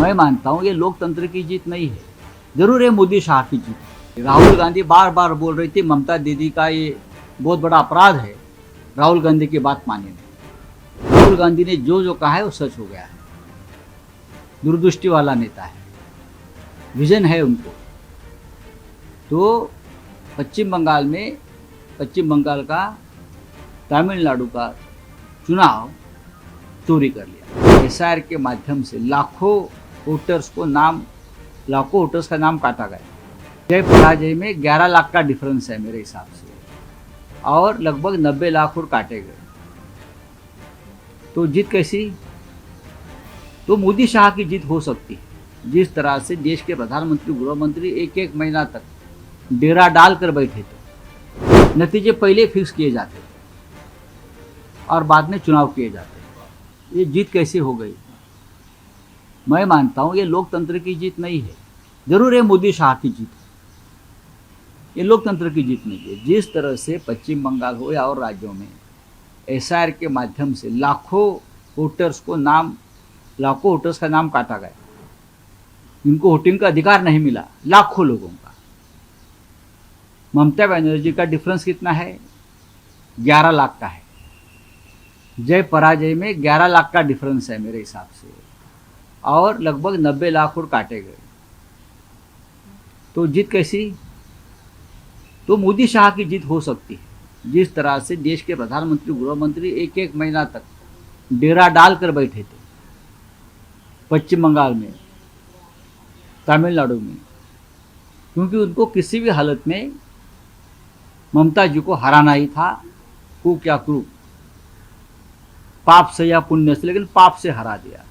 मैं मानता हूँ ये लोकतंत्र की जीत नहीं है, जरूर है मोदी शाह की जीत। राहुल गांधी बार बार बोल रही थी ममता दीदी का ये बहुत बड़ा अपराध है, राहुल गांधी की बात माने नहीं। राहुल गांधी ने जो जो कहा है वो सच हो गया है। दूरदृष्टि वाला नेता है, विजन है उनको। तो पश्चिम बंगाल का तमिलनाडु का चुनाव चोरी कर लिया। एसआईआर के माध्यम से लाखों वोटर्स का नाम काटा गया। जय पराजय में 11 लाख का डिफरेंस है मेरे हिसाब से, और लगभग 90 लाख और काटे गए। तो जीत कैसी? तो मोदी शाह की जीत हो सकती है। जिस तरह से देश के प्रधानमंत्री, गृह मंत्री एक महीना तक डेरा डाल कर बैठे थे, नतीजे पहले फिक्स किए जाते थे और बाद में चुनाव किए जाते थे। ये जीत कैसे हो गई? मैं मानता हूँ ये लोकतंत्र की जीत नहीं है, जरूर है मोदी शाह की जीत। ये लोकतंत्र की जीत नहीं है। जिस तरह से पश्चिम बंगाल हो या और राज्यों में एसआईआर के माध्यम से लाखों वोटर्स का नाम काटा गया, इनको वोटिंग का अधिकार नहीं मिला, लाखों लोगों का। ममता बनर्जी का डिफरेंस कितना है? 11 लाख का है। जय पराजय में 11 लाख का डिफरेंस है मेरे हिसाब से, और लगभग 90 लाख और काटे गए। तो जीत कैसी? तो मोदी शाह की जीत हो सकती है। जिस तरह से देश के प्रधानमंत्री, गृह मंत्री एक महीना तक डेरा डाल कर बैठे थे पश्चिम बंगाल में, तमिलनाडु में, क्योंकि उनको किसी भी हालत में ममता जी को हराना ही था। कूक या क्रूक, पाप से या पुण्य से, लेकिन पाप से हरा दिया।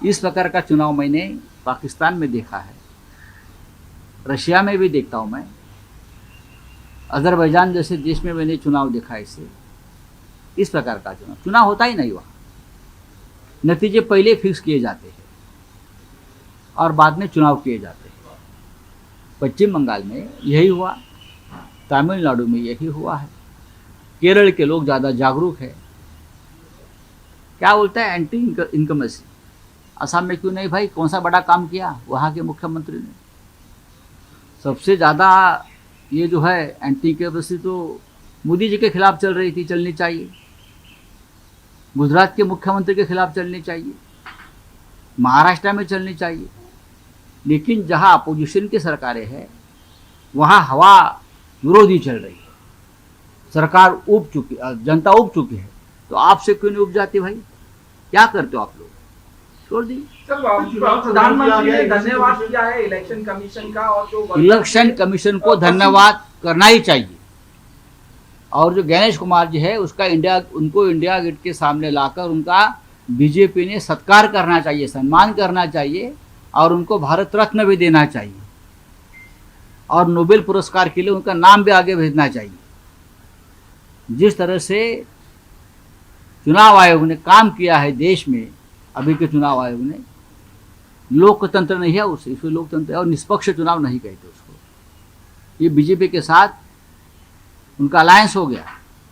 इस प्रकार का चुनाव मैंने पाकिस्तान में देखा है, रशिया में भी देखता हूँ मैं, अजरबैजान जैसे देश में मैंने चुनाव देखा। इस प्रकार का चुनाव होता ही नहीं। वहाँ नतीजे पहले फिक्स किए जाते हैं और बाद में चुनाव किए जाते हैं। पश्चिम बंगाल में यही हुआ, तमिलनाडु में यही हुआ है। केरल के लोग ज़्यादा जागरूक है। क्या बोलता है? एंटी इनकमेसी। असम में क्यों नहीं भाई? कौन सा बड़ा काम किया वहाँ के मुख्यमंत्री ने? सबसे ज़्यादा ये जो है एंटी इनकमेसी तो मोदी जी के खिलाफ चल रही थी, चलनी चाहिए। गुजरात के मुख्यमंत्री के खिलाफ चलनी चाहिए, महाराष्ट्र में चलनी चाहिए। लेकिन जहाँ अपोजिशन की सरकारें हैं वहाँ हवा विरोधी चल रही है। सरकार उब चुकी, जनता उब चुकी है। तो आपसे क्यों नहीं उब जाती भाई? क्या करते हो आप लोग? छोड़ दी। प्रधानमंत्री ने धन्यवाद किया है इलेक्शन कमीशन का, और जो इलेक्शन कमीशन को धन्यवाद करना ही चाहिए। और जो गणेश कुमार जी है उनको इंडिया गेट के सामने लाकर उनका बीजेपी ने सत्कार करना चाहिए, सम्मान करना चाहिए, और उनको भारत रत्न भी देना चाहिए, और नोबेल पुरस्कार के लिए उनका नाम भी आगे भेजना चाहिए। जिस तरह से चुनाव आयोग ने काम किया है देश में, अभी के चुनाव आयोग ने, लोकतंत्र नहीं है उसे लोकतंत्र है, और निष्पक्ष चुनाव नहीं कहते उसको। ये बीजेपी के साथ उनका अलायंस हो गया,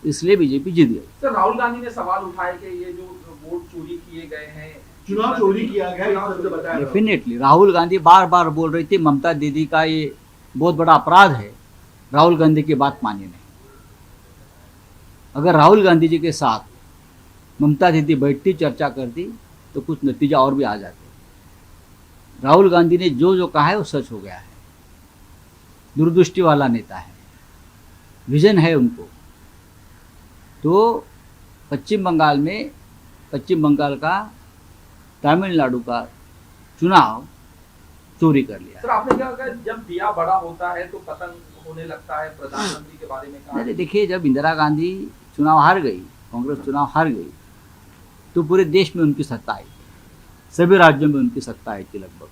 इसलिए बीजेपी जीत गई। सर, राहुल गांधी ने सवाल उठाया कि ये जो वोट चोरी किए गए हैं, चुनाव चोरी किया गया। डेफिनेटली राहुल गांधी बार बार बोल रही थी ममता दीदी का ये बहुत बड़ा अपराध है, राहुल गांधी की बात मानी नहीं। अगर राहुल गांधी जी के साथ ममता दीदी बैठती, चर्चा करती, तो कुछ नतीजा और भी आ जाते। राहुल गांधी ने जो जो कहा है वो सच हो गया है। दूरदृष्टि वाला नेता है, विजन है उनको। तो पश्चिम बंगाल का तमिलनाडु का चुनाव चोरी कर लिया। सर, आपने क्या कहा, जब दिया बड़ा होता है तो पतन होने लगता है, प्रधानमंत्री के बारे में कहा? नहीं, देखिए, जब इंदिरा गांधी चुनाव हार गई, कांग्रेस चुनाव हार गई, तो पूरे देश में उनकी सत्ता आई, सभी राज्यों में उनकी सत्ता आई थी लगभग।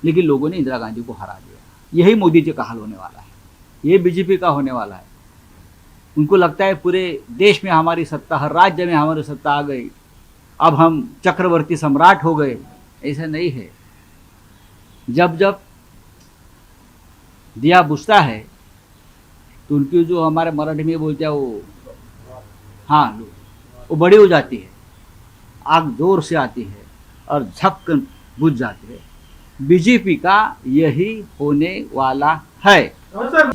लेकिन लोगों ने इंदिरा गांधी को हरा दिया। यही मोदी जी का हाल होने वाला है, ये बीजेपी का होने वाला है। उनको लगता है पूरे देश में हमारी सत्ता, हर राज्य में हमारी सत्ता आ गई, अब हम चक्रवर्ती सम्राट हो गए। ऐसा नहीं है। जब जब दिया बुझता है तो उनकी जो हमारे मराठी में बोलते हैं वो, हाँ, वो बड़ी हो जाती है, आग जोर से आती है, और झपकन बुझ जाती है। बीजेपी का यही होने वाला है। सर